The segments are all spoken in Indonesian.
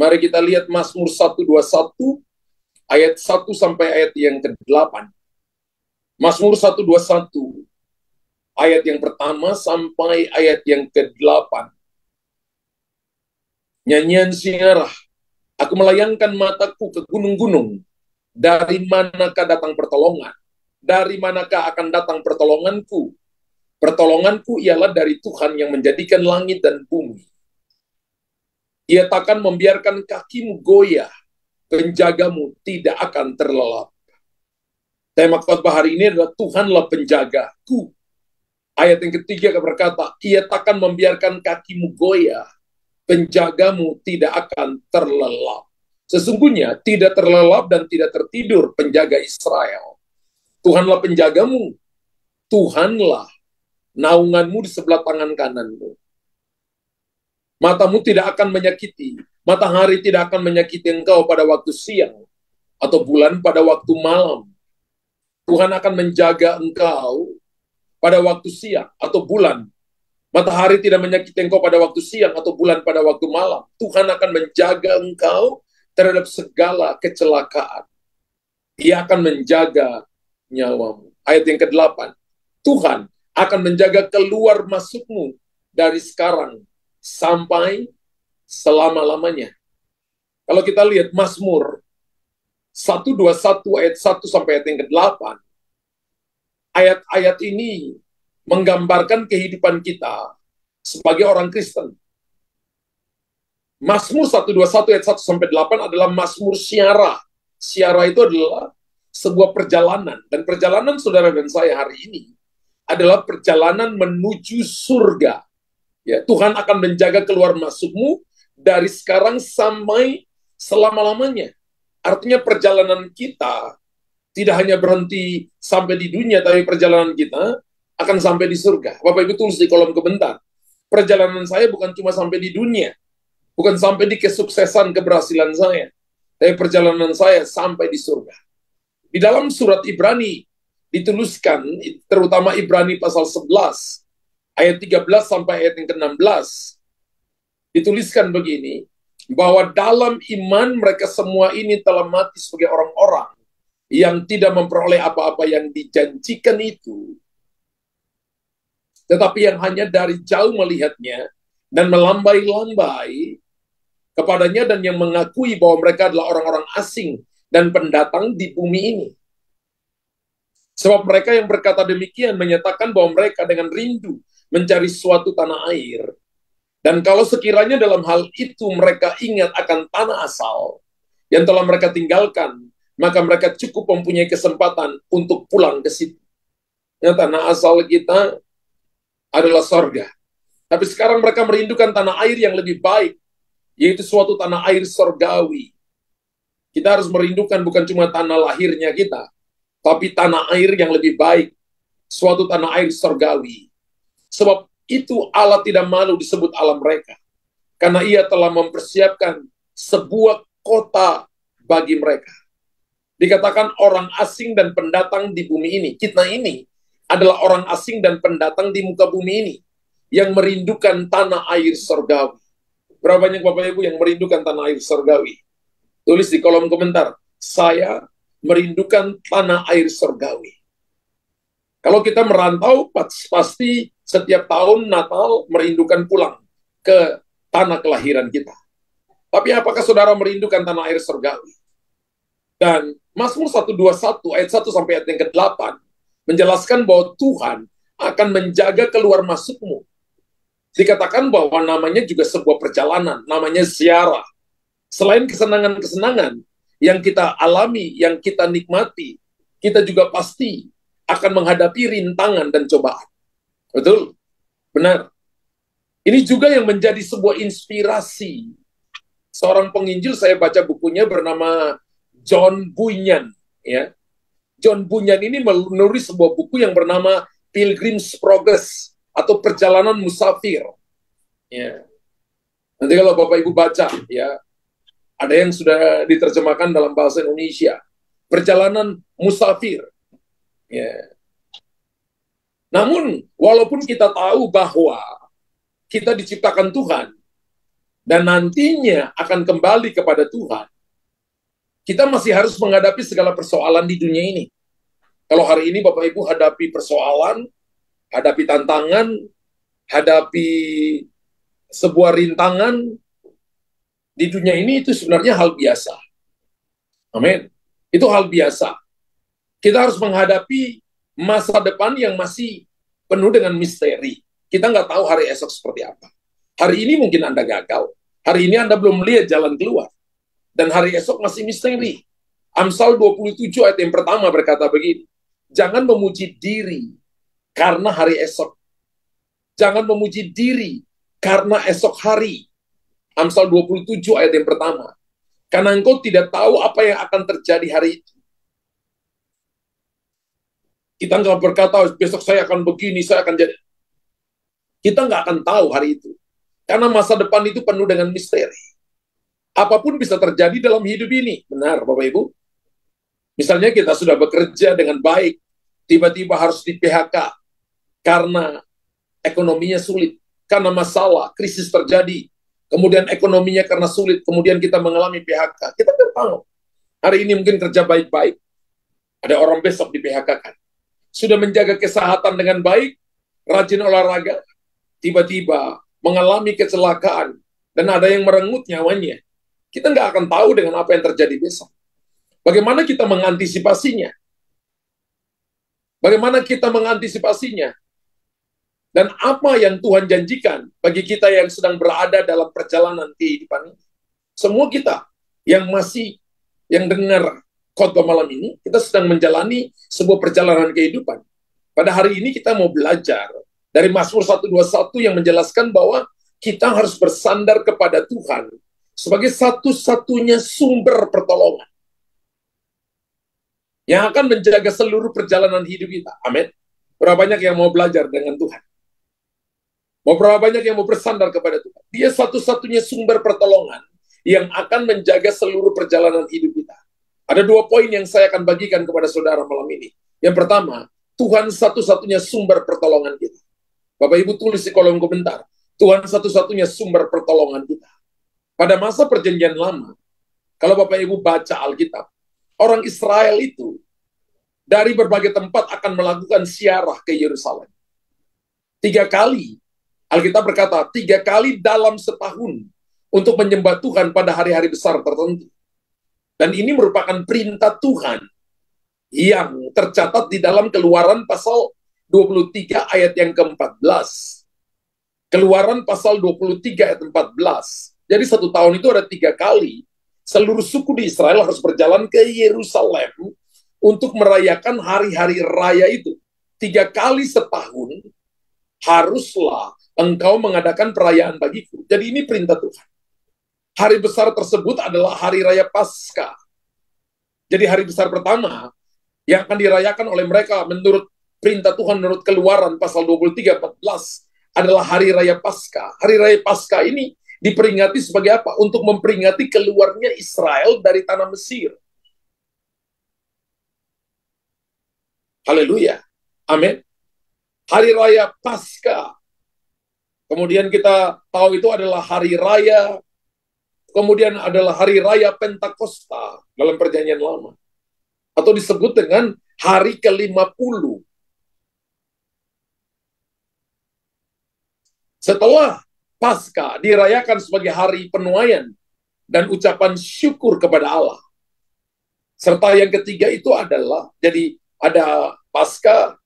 Mari kita lihat Mazmur 121 ayat 1 sampai ayat yang ke-8. Mazmur 121 ayat yang pertama sampai ayat yang ke-8. Nyanyian Singarah. Aku melayangkan mataku ke gunung-gunung. Dari manakah datang pertolongan? Dari manakah akan datang pertolonganku? Pertolonganku ialah dari Tuhan yang menjadikan langit dan bumi. Ia takkan membiarkan kakimu goyah, penjagamu tidak akan terlelap. Tema khotbah hari ini adalah Tuhanlah penjagaku. Ayat yang ketiga berkata, ia takkan membiarkan kakimu goyah, penjagamu tidak akan terlelap. Sesungguhnya tidak terlelap dan tidak tertidur penjaga Israel. Tuhanlah penjagamu, Tuhanlah naunganmu di sebelah tangan kananmu. Matamu tidak akan menyakiti, matahari tidak akan menyakiti engkau pada waktu siang, atau bulan pada waktu malam. Tuhan akan menjaga engkau pada waktu siang atau bulan. Matahari tidak menyakiti engkau pada waktu siang atau bulan pada waktu malam. Tuhan akan menjaga engkau terhadap segala kecelakaan. Ia akan menjaga nyawamu. Ayat yang ke-8. Tuhan akan menjaga keluar masukmu dari sekarang sampai selama-lamanya. Kalau kita lihat Mazmur 121 ayat 1 sampai ayat yang ke-8, ayat-ayat ini menggambarkan kehidupan kita sebagai orang Kristen. Mazmur 121 ayat 1 sampai 8 adalah Mazmur Syiarah. Syiarah itu adalah sebuah perjalanan, dan perjalanan saudara dan saya hari ini adalah perjalanan menuju surga. Ya, Tuhan akan menjaga keluar masukmu dari sekarang sampai selama-lamanya. Artinya perjalanan kita tidak hanya berhenti sampai di dunia, tapi perjalanan kita akan sampai di surga. Bapak Ibu tulis di kolom komentar. Perjalanan saya bukan cuma sampai di dunia, bukan sampai di kesuksesan, keberhasilan saya, tapi perjalanan saya sampai di surga. Di dalam surat Ibrani dituliskan, terutama Ibrani pasal 11, ayat 13 sampai ayat yang ke-16, dituliskan begini, bahwa dalam iman mereka semua ini telah mati sebagai orang-orang yang tidak memperoleh apa-apa yang dijanjikan itu, tetapi yang hanya dari jauh melihatnya dan melambai-lambai kepadanya, dan yang mengakui bahwa mereka adalah orang-orang asing dan pendatang di bumi ini. Sebab mereka yang berkata demikian menyatakan bahwa mereka dengan rindu mencari suatu tanah air. Dan kalau sekiranya dalam hal itu mereka ingat akan tanah asal yang telah mereka tinggalkan, maka mereka cukup mempunyai kesempatan untuk pulang ke situ. Ya, tanah asal kita adalah sorga. Tapi sekarang mereka merindukan tanah air yang lebih baik, yaitu suatu tanah air sorgawi. Kita harus merindukan bukan cuma tanah lahirnya kita, tapi tanah air yang lebih baik, suatu tanah air sorgawi. Sebab itu Allah tidak malu disebut Allah mereka, karena ia telah mempersiapkan sebuah kota bagi mereka. Dikatakan orang asing dan pendatang di bumi ini. Kita ini adalah orang asing dan pendatang di muka bumi ini yang merindukan tanah air sorgawi. Berapa banyak Bapak Ibu yang merindukan tanah air sorgawi? Tulis di kolom komentar, saya merindukan tanah air sorgawi. Kalau kita merantau, pasti setiap tahun Natal merindukan pulang ke tanah kelahiran kita. Tapi apakah saudara merindukan tanah air sorgawi? Dan Mazmur 121 ayat 1 sampai ayat yang ke-8 menjelaskan bahwa Tuhan akan menjaga keluar masukmu. Dikatakan bahwa namanya juga sebuah perjalanan, namanya ziarah. Selain kesenangan-kesenangan yang kita alami, yang kita nikmati, kita juga pasti akan menghadapi rintangan dan cobaan. Betul? Benar. Ini juga yang menjadi sebuah inspirasi. Seorang penginjil, saya baca bukunya bernama John Bunyan. Ya. John Bunyan ini menulis sebuah buku yang bernama Pilgrim's Progress atau Perjalanan Musafir. Ya. Nanti kalau Bapak Ibu baca, ya, ada yang sudah diterjemahkan dalam bahasa Indonesia. Perjalanan Musafir. Ya. Namun, walaupun kita tahu bahwa kita diciptakan Tuhan dan nantinya akan kembali kepada Tuhan, kita masih harus menghadapi segala persoalan di dunia ini. Kalau hari ini Bapak Ibu hadapi persoalan, hadapi tantangan, hadapi sebuah rintangan di dunia ini, itu sebenarnya hal biasa. Amin. Itu hal biasa. Kita harus menghadapi masa depan yang masih penuh dengan misteri. Kita nggak tahu hari esok seperti apa. Hari ini mungkin Anda gagal. Hari ini Anda belum melihat jalan keluar. Dan hari esok masih misteri. Amsal 27 ayat yang pertama berkata begini, jangan memuji diri karena hari esok. Jangan memuji diri karena esok hari. Amsal 27 ayat yang pertama. Karena engkau tidak tahu apa yang akan terjadi hari itu. Kita nggak berkata, besok saya akan begini, saya akan jadi. Kita nggak akan tahu hari itu. Karena masa depan itu penuh dengan misteri. Apapun bisa terjadi dalam hidup ini. Benar, Bapak Ibu? Misalnya kita sudah bekerja dengan baik, tiba-tiba harus di PHK karena ekonominya sulit, karena masalah, krisis terjadi, kemudian ekonominya karena sulit, kemudian kita mengalami PHK. Kita tidak tahu. Hari ini mungkin kerja baik-baik, ada orang besok di PHK kan. Sudah menjaga kesehatan dengan baik, rajin olahraga, tiba-tiba mengalami kecelakaan, dan ada yang merenggut nyawanya. Kita nggak akan tahu dengan apa yang terjadi besok. Bagaimana kita mengantisipasinya? Bagaimana kita mengantisipasinya? Dan apa yang Tuhan janjikan bagi kita yang sedang berada dalam perjalanan kehidupan ini? Semua kita yang dengar khotbah malam ini, kita sedang menjalani sebuah perjalanan kehidupan. Pada hari ini kita mau belajar dari Mazmur 121 yang menjelaskan bahwa kita harus bersandar kepada Tuhan sebagai satu-satunya sumber pertolongan yang akan menjaga seluruh perjalanan hidup kita. Amin. Berapa banyak yang mau belajar dengan Tuhan? Berapa banyak yang mau bersandar kepada Tuhan? Dia satu-satunya sumber pertolongan yang akan menjaga seluruh perjalanan hidup kita. Ada 2 poin yang saya akan bagikan kepada saudara malam ini. Yang pertama, Tuhan satu-satunya sumber pertolongan kita. Bapak Ibu tulis di kolom komentar, Tuhan satu-satunya sumber pertolongan kita. Pada masa perjanjian lama, kalau Bapak Ibu baca Alkitab, orang Israel itu dari berbagai tempat akan melakukan ziarah ke Yerusalem. 3 kali, Alkitab berkata, 3 kali dalam setahun untuk menyembah Tuhan pada hari-hari besar tertentu. Dan ini merupakan perintah Tuhan yang tercatat di dalam Keluaran pasal 23 ayat yang ke-14. Keluaran pasal 23 ayat 14. Jadi 1 tahun itu ada 3 kali seluruh suku di Israel harus berjalan ke Yerusalem untuk merayakan hari-hari raya itu. 3 kali setahun haruslah engkau mengadakan perayaan bagiku. Jadi ini perintah Tuhan. Hari besar tersebut adalah hari raya Paskah. Jadi hari besar pertama yang akan dirayakan oleh mereka menurut perintah Tuhan, menurut Keluaran pasal 23-14 adalah hari raya Paskah. Hari raya Paskah ini diperingati sebagai apa? Untuk memperingati keluarnya Israel dari tanah Mesir. Haleluya. Amin. Hari raya Paskah. Kemudian kita tahu itu adalah hari raya, kemudian adalah hari raya Pentakosta dalam perjanjian lama. Atau disebut dengan hari ke-50. Setelah Paskah dirayakan sebagai hari penuaian dan ucapan syukur kepada Allah. Serta yang ketiga itu adalah, jadi ada Paskah,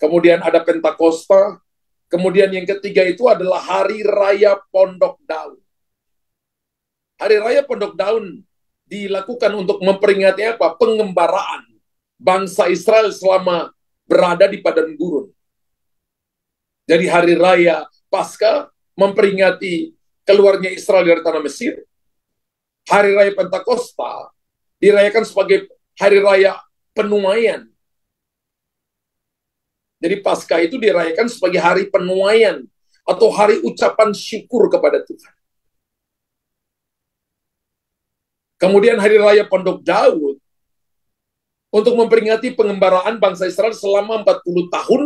kemudian ada Pentakosta, kemudian yang ketiga itu adalah hari raya Pondok Daun. Hari raya Pondok Daun dilakukan untuk memperingati apa? Pengembaraan bangsa Israel selama berada di padang gurun. Jadi hari raya Paskah memperingati keluarnya Israel dari tanah Mesir. Hari raya Pentakosta dirayakan sebagai hari raya penuaian. Jadi Paskah itu dirayakan sebagai hari penuaian atau hari ucapan syukur kepada Tuhan. Kemudian hari raya Pondok Daud untuk memperingati pengembaraan bangsa Israel selama 40 tahun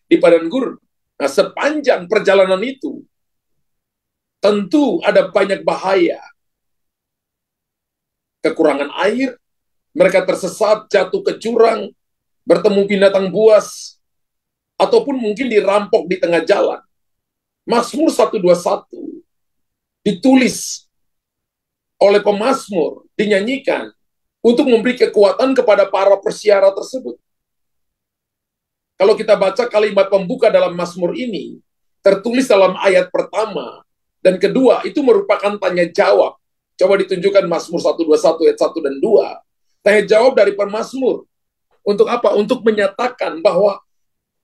di padang gurun. Nah, sepanjang perjalanan itu tentu ada banyak bahaya. Kekurangan air, mereka tersesat, jatuh ke jurang, bertemu binatang buas, ataupun mungkin dirampok di tengah jalan. Mazmur 121 ditulis oleh pemazmur, dinyanyikan untuk memberi kekuatan kepada para persiara tersebut. Kalau kita baca kalimat pembuka dalam Mazmur ini, tertulis dalam ayat pertama dan kedua, itu merupakan tanya jawab. Coba ditunjukkan Mazmur 121 ayat 1 dan 2. Tanya jawab dari pemazmur. Untuk apa? Untuk menyatakan bahwa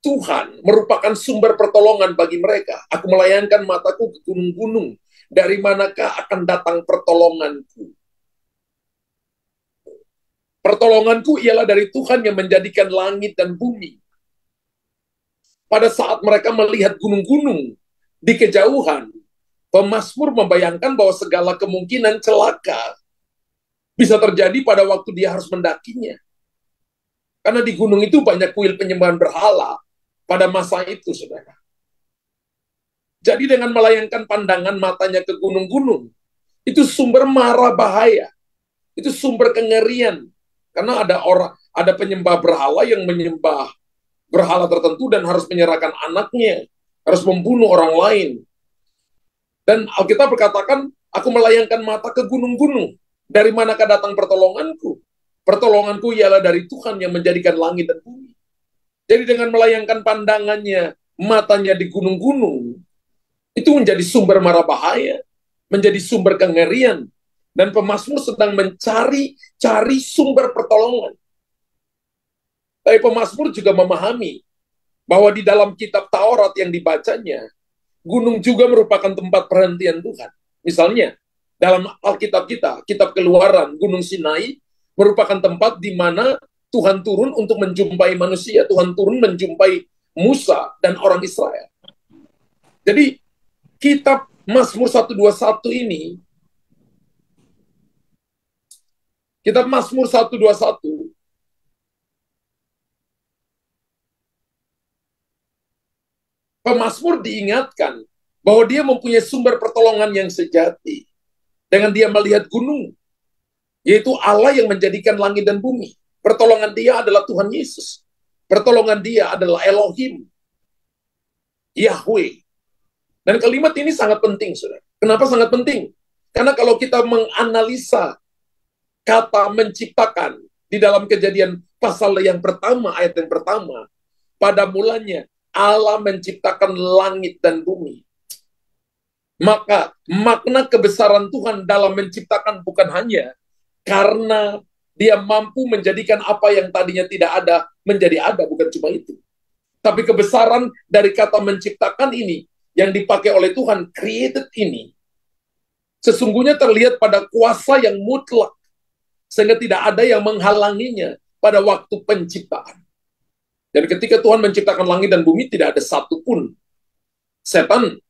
Tuhan merupakan sumber pertolongan bagi mereka. Aku melayangkan mataku ke gunung-gunung. Dari manakah akan datang pertolonganku? Pertolonganku ialah dari Tuhan yang menjadikan langit dan bumi. Pada saat mereka melihat gunung-gunung di kejauhan, pemazmur membayangkan bahwa segala kemungkinan celaka bisa terjadi pada waktu dia harus mendakinya. Karena di gunung itu banyak kuil penyembahan berhala pada masa itu, saudara. Jadi dengan melayangkan pandangan matanya ke gunung-gunung, itu sumber mara bahaya. Itu sumber kengerian. Karena ada penyembah berhala yang menyembah berhala tertentu dan harus menyerahkan anaknya, harus membunuh orang lain. Dan Alkitab berkatakan, aku melayangkan mata ke gunung-gunung. Dari manakah datang pertolonganku? Pertolonganku ialah dari Tuhan yang menjadikan langit dan bumi. Jadi dengan melayangkan pandangannya, matanya di gunung-gunung, itu menjadi sumber mara bahaya, menjadi sumber kengerian. Dan pemazmur sedang mencari sumber pertolongan. Tapi pemazmur juga memahami bahwa di dalam kitab Taurat yang dibacanya, gunung juga merupakan tempat perhentian Tuhan. Misalnya, dalam Alkitab kita, kitab Keluaran, Gunung Sinai, merupakan tempat di mana Tuhan turun untuk menjumpai manusia. Tuhan turun menjumpai Musa dan orang Israel. Jadi, kitab Mazmur 121 ini, kitab Mazmur 121, pemazmur diingatkan bahwa dia mempunyai sumber pertolongan yang sejati. Dengan dia melihat gunung, yaitu Allah yang menjadikan langit dan bumi. Pertolongan dia adalah Tuhan Yesus. Pertolongan dia adalah Elohim, Yahweh. Dan kalimat ini sangat penting, saudara. Kenapa sangat penting? Karena kalau kita menganalisa kata menciptakan di dalam Kejadian pasal yang pertama, ayat yang pertama, pada mulanya Allah menciptakan langit dan bumi. Maka makna kebesaran Tuhan dalam menciptakan bukan hanya karena dia mampu menjadikan apa yang tadinya tidak ada menjadi ada, bukan cuma itu. Tapi kebesaran dari kata menciptakan ini yang dipakai oleh Tuhan, created ini, sesungguhnya terlihat pada kuasa yang mutlak, sehingga tidak ada yang menghalanginya pada waktu penciptaan. Dan ketika Tuhan menciptakan langit dan bumi, tidak ada satupun setan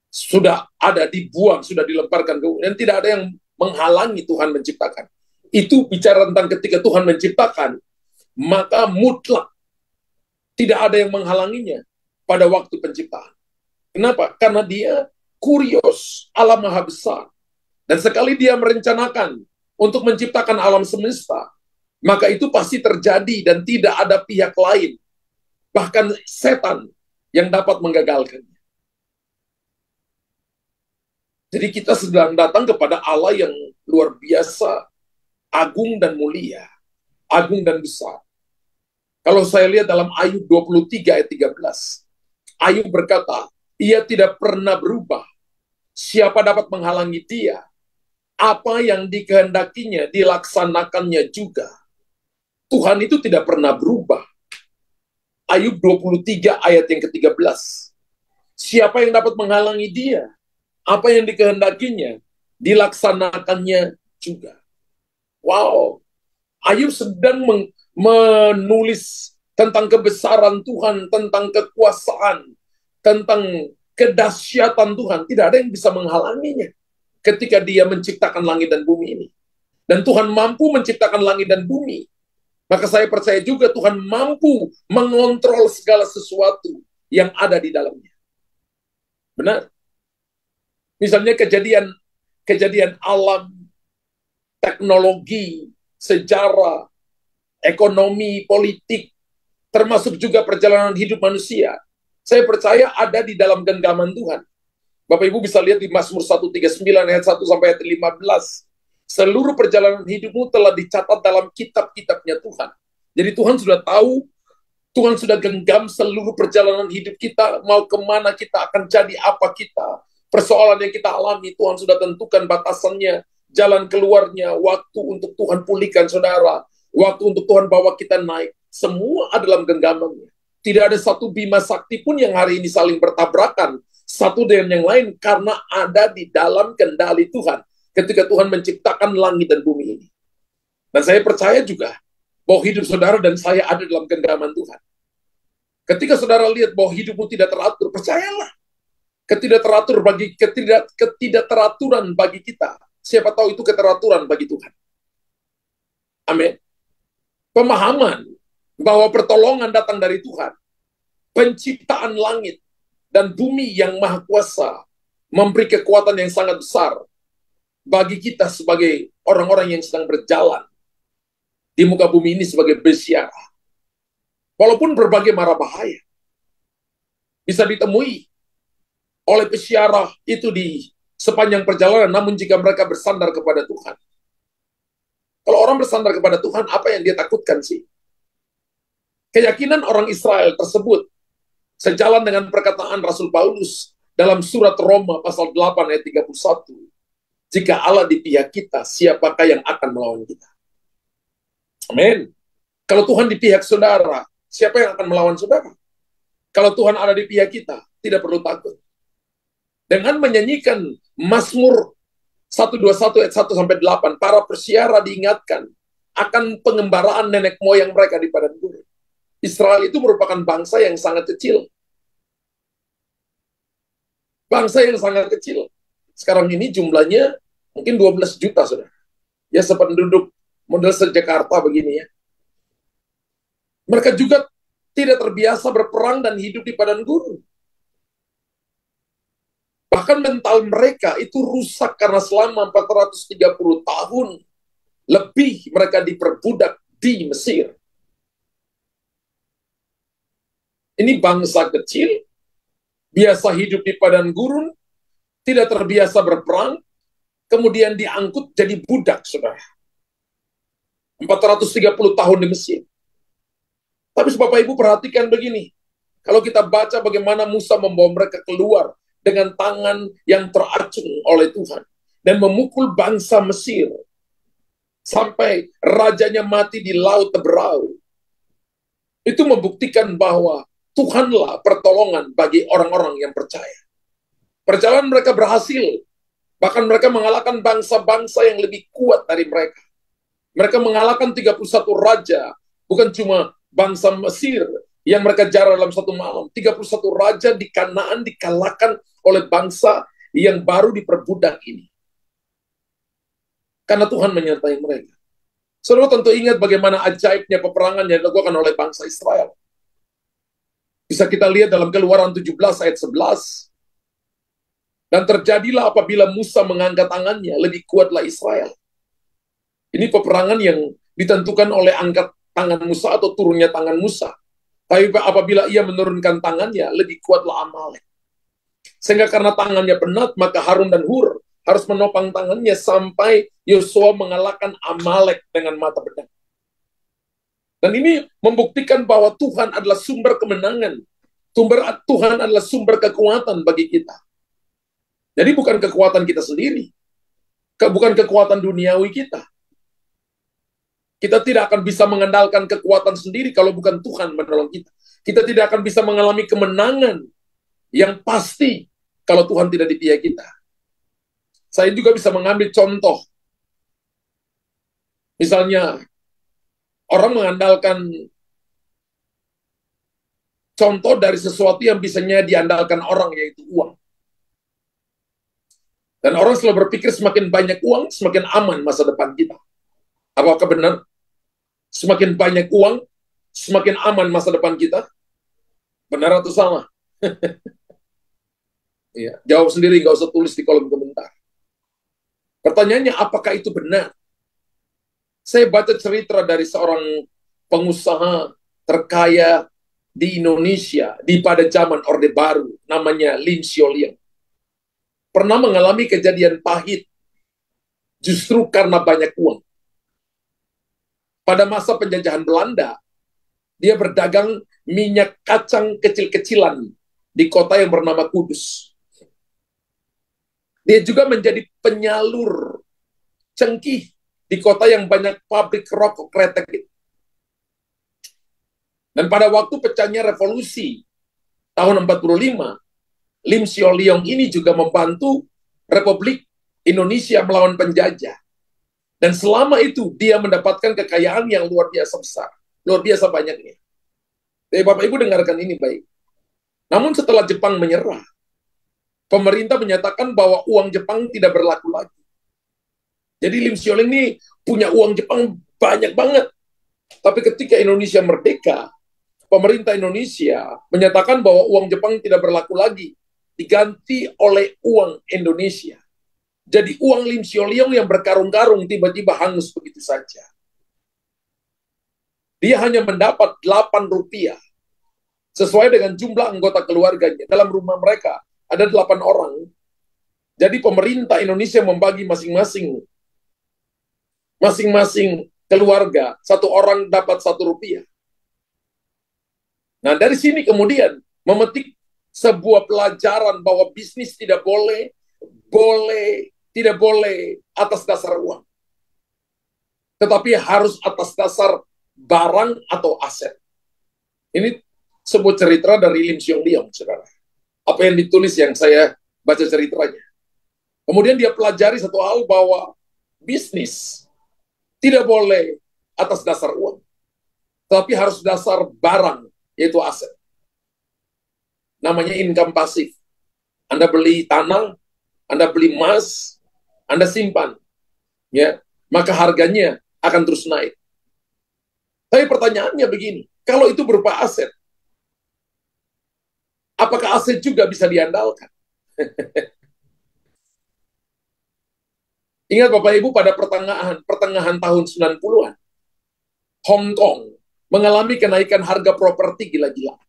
sudah ada dibuang, sudah dilemparkan, dan tidak ada yang menghalangi Tuhan menciptakan. Itu bicara tentang ketika Tuhan menciptakan, maka mutlak tidak ada yang menghalanginya pada waktu penciptaan. Kenapa? Karena dia kurios, Allah Maha Besar. Dan sekali dia merencanakan untuk menciptakan alam semesta, maka itu pasti terjadi dan tidak ada pihak lain, bahkan setan, yang dapat menggagalkannya. Jadi kita sedang datang kepada Allah yang luar biasa, agung dan mulia, agung dan besar. Kalau saya lihat dalam Ayub 23 ayat 13, Ayub berkata, ia tidak pernah berubah. Siapa dapat menghalangi dia? Apa yang dikehendakinya dilaksanakannya juga. Tuhan itu tidak pernah berubah. Ayub 23 ayat yang ke-13. Siapa yang dapat menghalangi dia? Apa yang dikehendakinya dilaksanakannya juga. Wow. Ayub sedang menulis tentang kebesaran Tuhan, tentang kekuasaan, tentang kedahsyatan Tuhan. Tidak ada yang bisa menghalanginya ketika dia menciptakan langit dan bumi ini. Dan Tuhan mampu menciptakan langit dan bumi. Maka saya percaya juga Tuhan mampu mengontrol segala sesuatu yang ada di dalamnya. Benar? Misalnya kejadian alam, teknologi, sejarah, ekonomi, politik, termasuk juga perjalanan hidup manusia. Saya percaya ada di dalam genggaman Tuhan. Bapak Ibu bisa lihat di Mazmur 139 ayat 1 sampai ayat 15. Seluruh perjalanan hidupmu telah dicatat dalam kitab-kitabnya Tuhan. Jadi Tuhan sudah tahu, Tuhan sudah genggam seluruh perjalanan hidup kita, mau kemana kita akan jadi apa kita. Persoalan yang kita alami, Tuhan sudah tentukan batasannya, jalan keluarnya, waktu untuk Tuhan pulihkan saudara, waktu untuk Tuhan bawa kita naik. Semua ada dalam genggamannya. Tidak ada satu bima sakti pun yang hari ini saling bertabrakan satu dengan yang lain karena ada di dalam kendali Tuhan ketika Tuhan menciptakan langit dan bumi ini. Dan saya percaya juga bahwa hidup saudara dan saya ada dalam genggaman Tuhan. Ketika saudara lihat bahwa hidupmu tidak teratur, percayalah. Ketidakteraturan bagi kita. Siapa tahu itu keteraturan bagi Tuhan. Amin. Pemahaman bahwa pertolongan datang dari Tuhan. Penciptaan langit dan bumi yang maha kuasa memberi kekuatan yang sangat besar bagi kita sebagai orang-orang yang sedang berjalan di muka bumi ini sebagai peziarah. Walaupun berbagai mara bahaya bisa ditemui oleh peziarah itu di sepanjang perjalanan, namun jika mereka bersandar kepada Tuhan. Kalau orang bersandar kepada Tuhan, apa yang dia takutkan sih? Keyakinan orang Israel tersebut sejalan dengan perkataan Rasul Paulus dalam surat Roma pasal 8 ayat 31. Jika Allah di pihak kita, siapakah yang akan melawan kita? Amin. Kalau Tuhan di pihak saudara, siapa yang akan melawan saudara? Kalau Tuhan ada di pihak kita, tidak perlu takut. Dengan menyanyikan Mazmur 121 ayat 1 sampai 8, para persiara diingatkan akan pengembaraan nenek moyang mereka di padang gurun. Israel itu merupakan bangsa yang sangat kecil. Bangsa yang sangat kecil. Sekarang ini jumlahnya mungkin 12 juta, saudara. Ya, sependuduk model se-Jakarta begini ya. Mereka juga tidak terbiasa berperang dan hidup di padang gurun. Bahkan mental mereka itu rusak karena selama 430 tahun lebih mereka diperbudak di Mesir. Ini bangsa kecil, biasa hidup di padang gurun, tidak terbiasa berperang, kemudian diangkut jadi budak, saudara. 430 tahun di Mesir. Tapi Bapak Ibu perhatikan begini, kalau kita baca bagaimana Musa membawa mereka keluar dengan tangan yang teracung oleh Tuhan dan memukul bangsa Mesir sampai rajanya mati di laut Teberau. Itu membuktikan bahwa Tuhanlah pertolongan bagi orang-orang yang percaya. Perjalanan mereka berhasil, bahkan mereka mengalahkan bangsa-bangsa yang lebih kuat dari mereka. Mereka mengalahkan 31 raja, bukan cuma bangsa Mesir yang mereka jarah dalam satu malam. 31 raja di Kanaan dikalahkan oleh bangsa yang baru diperbudak ini. Karena Tuhan menyertai mereka. Saudara tentu ingat bagaimana ajaibnya peperangan yang dilakukan oleh bangsa Israel. Bisa kita lihat dalam Keluaran 17 ayat 11. Dan terjadilah apabila Musa mengangkat tangannya, lebih kuatlah Israel. Ini peperangan yang ditentukan oleh angkat tangan Musa atau turunnya tangan Musa. Tapi apabila ia menurunkan tangannya, lebih kuatlah Amalek. Sehingga karena tangannya penat, maka Harun dan Hur harus menopang tangannya sampai Yosua mengalahkan Amalek dengan mata pedang. Dan ini membuktikan bahwa Tuhan adalah sumber kemenangan. Tuhan adalah sumber kekuatan bagi kita. Jadi bukan kekuatan kita sendiri. Bukan kekuatan duniawi kita. Kita tidak akan bisa mengandalkan kekuatan sendiri kalau bukan Tuhan menolong kita. Kita tidak akan bisa mengalami kemenangan yang pasti kalau Tuhan tidak di pihak kita. Saya juga bisa mengambil contoh. Misalnya, orang mengandalkan contoh dari sesuatu yang bisanya diandalkan orang, yaitu uang. Dan orang selalu berpikir semakin banyak uang, semakin aman masa depan kita. Apakah benar? Semakin banyak uang, semakin aman masa depan kita? Benar atau salah? Ya, jawab sendiri, nggak usah tulis di kolom komentar. Pertanyaannya, apakah itu benar? Saya baca cerita dari seorang pengusaha terkaya di Indonesia di pada zaman Orde Baru, namanya Lim Sioliang. Pernah mengalami kejadian pahit justru karena banyak uang. Pada masa penjajahan Belanda, dia berdagang minyak kacang kecil-kecilan di kota yang bernama Kudus. Dia juga menjadi penyalur cengkih di kota yang banyak pabrik rokok kretek. Dan pada waktu pecahnya revolusi tahun 45, Lim Sioliang ini juga membantu Republik Indonesia melawan penjajah. Dan selama itu dia mendapatkan kekayaan yang luar biasa besar, luar biasa banyaknya. Jadi Bapak Ibu dengarkan ini baik. Namun setelah Jepang menyerah, pemerintah menyatakan bahwa uang Jepang tidak berlaku lagi. Jadi Lim Sioliang ini punya uang Jepang banyak banget. Tapi ketika Indonesia merdeka, pemerintah Indonesia menyatakan bahwa uang Jepang tidak berlaku lagi, diganti oleh uang Indonesia. Jadi uang Lim Sioliang yang berkarung-karung tiba-tiba hangus begitu saja. Dia hanya mendapat 8 rupiah. Sesuai dengan jumlah anggota keluarganya. Dalam rumah mereka ada 8 orang. Jadi pemerintah Indonesia membagi masing-masing keluarga. 1 orang dapat 1 rupiah. Nah dari sini kemudian memetik sebuah pelajaran bahwa bisnis tidak boleh atas dasar uang. Tetapi harus atas dasar barang atau aset. Ini sebuah cerita dari Lim Sioliang, saudara. Apa yang ditulis yang saya baca ceritanya. Kemudian dia pelajari satu hal bahwa bisnis tidak boleh atas dasar uang. Tetapi harus dasar barang, yaitu aset. Namanya income pasif. Anda beli tanah, Anda beli emas, Anda simpan, ya, maka harganya akan terus naik. Tapi pertanyaannya begini, kalau itu berupa aset, apakah aset juga bisa diandalkan? Ingat Bapak Ibu, pada pertengahan tahun 90-an, Hong Kong mengalami kenaikan harga properti gila-gilaan.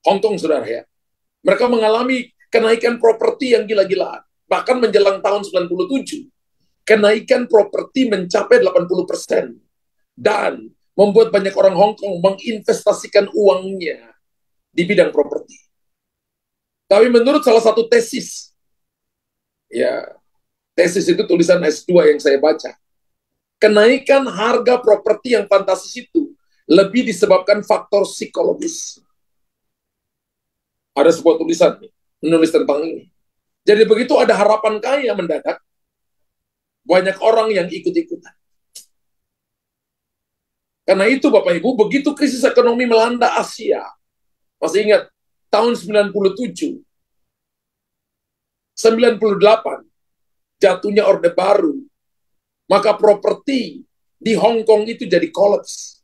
Hong Kong, saudara ya. Mereka mengalami kenaikan properti yang gila-gilaan. Bahkan menjelang tahun 97, kenaikan properti mencapai 80%. Dan membuat banyak orang Hong Kong menginvestasikan uangnya di bidang properti. Tapi menurut salah satu tesis, ya, tesis itu tulisan S2 yang saya baca, kenaikan harga properti yang fantastis itu lebih disebabkan faktor psikologis. Ada sebuah tulisan menulis tentang ini. Jadi begitu ada harapan kaya mendadak, banyak orang yang ikut-ikutan. Karena itu Bapak Ibu, begitu krisis ekonomi melanda Asia, masih ingat tahun 97, 98, jatuhnya Orde Baru, maka properti di Hong Kong itu jadi kolaps.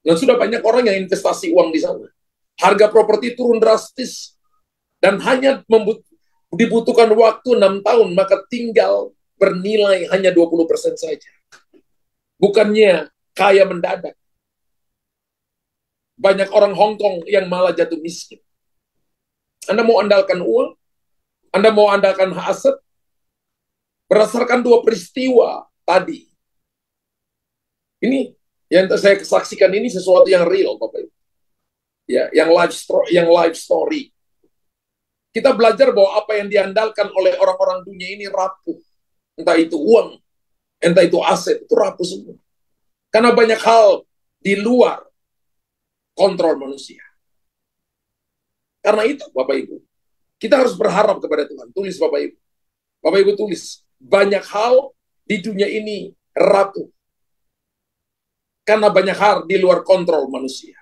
Dan sudah banyak orang yang investasi uang di sana. Harga properti turun drastis, dan hanya dibutuhkan waktu 6 tahun, maka tinggal bernilai hanya 20% saja. Bukannya kaya mendadak. Banyak orang Hong Kong yang malah jatuh miskin. Anda mau andalkan uang? Anda mau andalkan aset? Berdasarkan 2 peristiwa tadi. Ini yang saya saksikan ini sesuatu yang real, Bapak Ibu. Ya, yang life story. Kita belajar bahwa apa yang diandalkan oleh orang-orang dunia ini rapuh. Entah itu uang, entah itu aset, itu rapuh semua. Karena banyak hal di luar kontrol manusia. Karena itu, Bapak Ibu, kita harus berharap kepada Tuhan. Tulis Bapak Ibu. Bapak Ibu tulis, banyak hal di dunia ini rapuh. Karena banyak hal di luar kontrol manusia.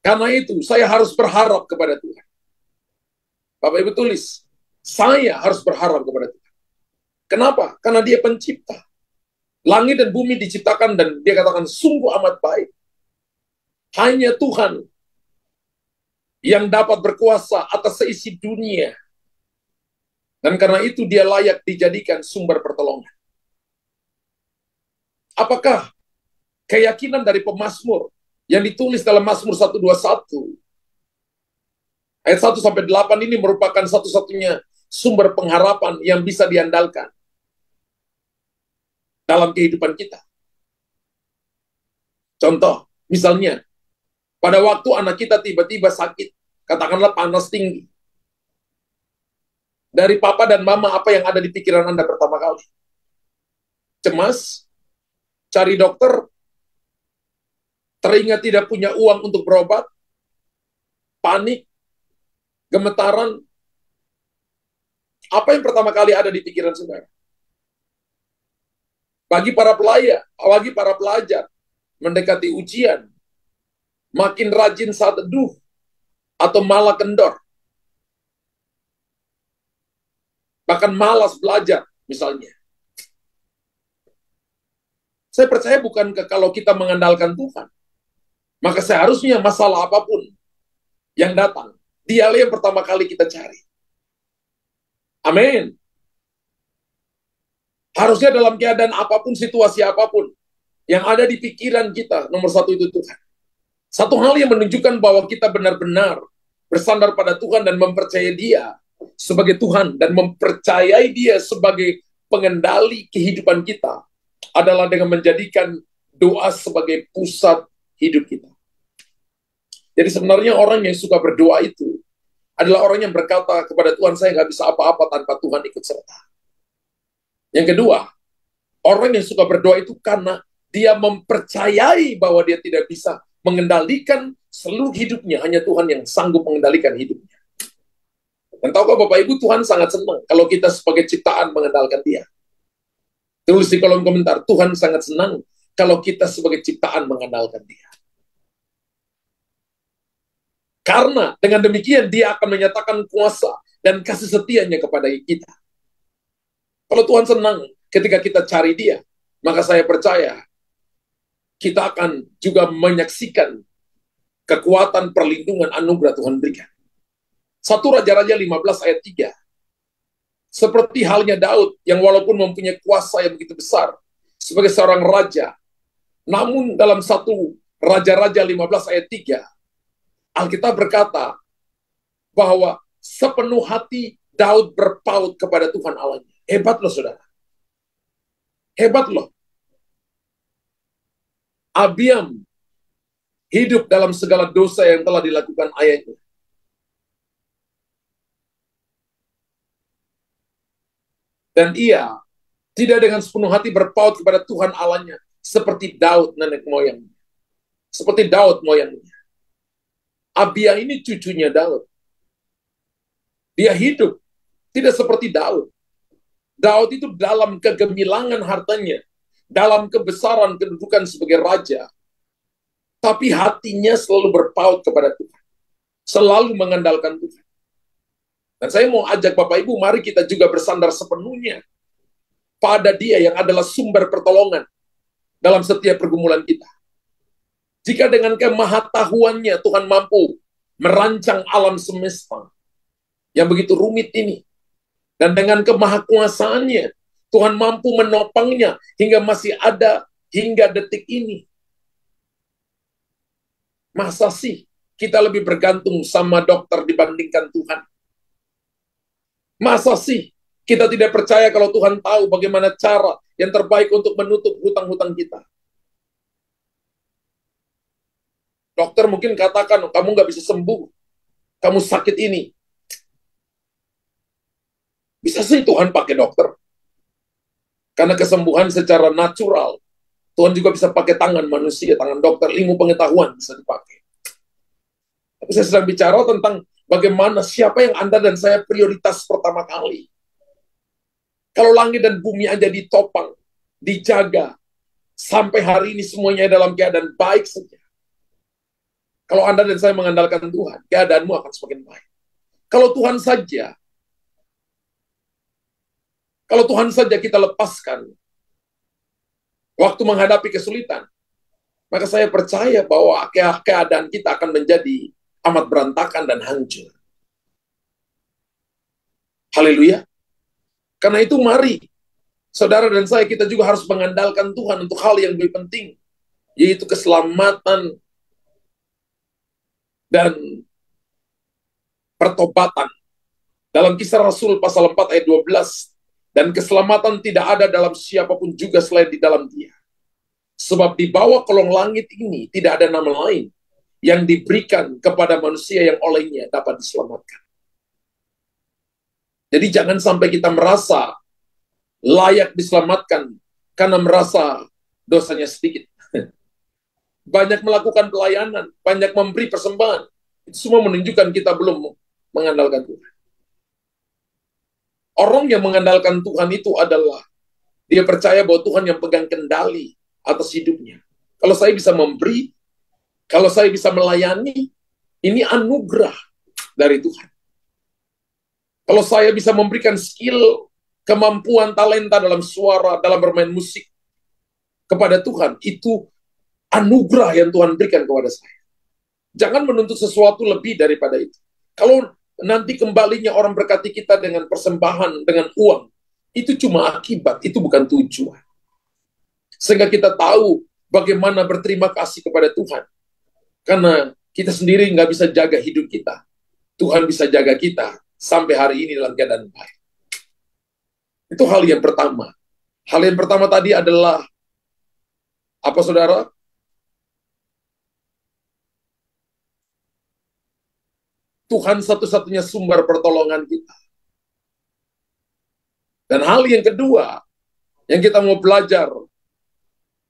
Karena itu, saya harus berharap kepada Tuhan. Bapak Ibu tulis, saya harus berharap kepada Tuhan. Kenapa? Karena Dia pencipta. Langit dan bumi diciptakan dan Dia katakan sungguh amat baik. Hanya Tuhan yang dapat berkuasa atas seisi dunia. Dan karena itu dia layak dijadikan sumber pertolongan. Apakah keyakinan dari pemazmur yang ditulis dalam Mazmur 121 ayat 1-8 ini merupakan satu-satunya sumber pengharapan yang bisa diandalkan dalam kehidupan kita? Contoh, misalnya, pada waktu anak kita tiba-tiba sakit, katakanlah panas tinggi. Dari papa dan mama, apa yang ada di pikiran Anda pertama kali? Cemas, cari dokter, teringat tidak punya uang untuk berobat, panik, gemetaran. Apa yang pertama kali ada di pikiran saudara? Bagi para pelajar, mendekati ujian, makin rajin saat teduh, atau malah kendor, bahkan malas belajar, misalnya. Saya percaya bukan kalau kita mengandalkan Tuhan, maka seharusnya masalah apapun yang datang, dialah yang pertama kali kita cari. Amin. Harusnya dalam keadaan apapun, situasi apapun, yang ada di pikiran kita, nomor satu itu Tuhan. Satu hal yang menunjukkan bahwa kita benar-benar bersandar pada Tuhan dan mempercayai Dia sebagai Tuhan dan mempercayai Dia sebagai pengendali kehidupan kita adalah dengan menjadikan doa sebagai pusat hidup kita. Jadi sebenarnya orang yang suka berdoa itu adalah orang yang berkata kepada Tuhan, saya nggak bisa apa-apa tanpa Tuhan ikut serta. Yang kedua, orang yang suka berdoa itu karena dia mempercayai bahwa dia tidak bisa mengendalikan seluruh hidupnya, hanya Tuhan yang sanggup mengendalikan hidupnya. Dan tahukah Bapak Ibu, Tuhan sangat senang kalau kita sebagai ciptaan mengandalkan Dia. Tulis di kolom komentar, Tuhan sangat senang kalau kita sebagai ciptaan mengandalkan Dia. Karena dengan demikian Dia akan menyatakan kuasa dan kasih setianya kepada kita. Kalau Tuhan senang ketika kita cari Dia, maka saya percaya kita akan juga menyaksikan kekuatan perlindungan anugerah Tuhan berikan. 1 Raja-Raja 15 ayat 3. Seperti halnya Daud yang walaupun mempunyai kuasa yang begitu besar sebagai seorang raja, namun dalam 1 Raja-Raja 15 ayat 3, Alkitab berkata bahwa sepenuh hati Daud berpaut kepada Tuhan Allahnya. Hebat loh saudara. Hebat loh. Abiam hidup dalam segala dosa yang telah dilakukan ayahnya. Dan ia tidak dengan sepenuh hati berpaut kepada Tuhan Allahnya seperti Daud nenek moyangnya. Seperti Daud moyangnya. Abia ini cucunya Daud. Dia hidup tidak seperti Daud. Daud itu dalam kegemilangan hartanya, dalam kebesaran kedudukan sebagai raja, tapi hatinya selalu berpaut kepada Tuhan. Selalu mengandalkan Tuhan. Dan saya mau ajak Bapak Ibu, mari kita juga bersandar sepenuhnya pada Dia yang adalah sumber pertolongan dalam setiap pergumulan kita. Jika dengan kemahatauannya Tuhan mampu merancang alam semesta yang begitu rumit ini, dan dengan kemahakuasaannya Tuhan mampu menopangnya hingga masih ada hingga detik ini. Masa sih kita lebih bergantung sama dokter dibandingkan Tuhan? Masa sih kita tidak percaya kalau Tuhan tahu bagaimana cara yang terbaik untuk menutup hutang-hutang kita? Dokter mungkin katakan, kamu nggak bisa sembuh, kamu sakit ini. Bisa sih Tuhan pakai dokter. Karena kesembuhan secara natural, Tuhan juga bisa pakai tangan manusia, tangan dokter, ilmu pengetahuan bisa dipakai. Tapi saya sedang bicara tentang bagaimana siapa yang Anda dan saya prioritas pertama kali. Kalau langit dan bumi aja ditopang, dijaga, sampai hari ini semuanya dalam keadaan baik saja. Kalau Anda dan saya mengandalkan Tuhan, keadaanmu akan semakin baik. Kalau Tuhan saja kita lepaskan waktu menghadapi kesulitan, maka saya percaya bahwa keadaan kita akan menjadi amat berantakan dan hancur. Haleluya. Karena itu mari, saudara dan saya, kita juga harus mengandalkan Tuhan untuk hal yang lebih penting, yaitu keselamatan dan pertobatan. Dalam Kisah Rasul pasal 4 ayat 12, dan keselamatan tidak ada dalam siapapun juga selain di dalam Dia. Sebab di bawah kolong langit ini tidak ada nama lain yang diberikan kepada manusia yang olehnya dapat diselamatkan. Jadi jangan sampai kita merasa layak diselamatkan karena merasa dosanya sedikit. Banyak melakukan pelayanan, banyak memberi persembahan. Itu semua menunjukkan kita belum mengandalkan Tuhan. Orang yang mengandalkan Tuhan itu adalah dia percaya bahwa Tuhan yang pegang kendali atas hidupnya. Kalau saya bisa memberi, kalau saya bisa melayani, ini anugerah dari Tuhan. Kalau saya bisa memberikan skill, kemampuan, talenta dalam suara, dalam bermain musik kepada Tuhan, itu anugerah yang Tuhan berikan kepada saya. Jangan menuntut sesuatu lebih daripada itu. Kalau nanti kembalinya orang berkati kita dengan persembahan, dengan uang, itu cuma akibat, itu bukan tujuan. Sehingga kita tahu bagaimana berterima kasih kepada Tuhan. Karena kita sendiri nggak bisa jaga hidup kita. Tuhan bisa jaga kita sampai hari ini dalam keadaan baik. Itu hal yang pertama. Hal yang pertama tadi adalah, apa saudara? Tuhan satu-satunya sumber pertolongan kita. Dan hal yang kedua, yang kita mau belajar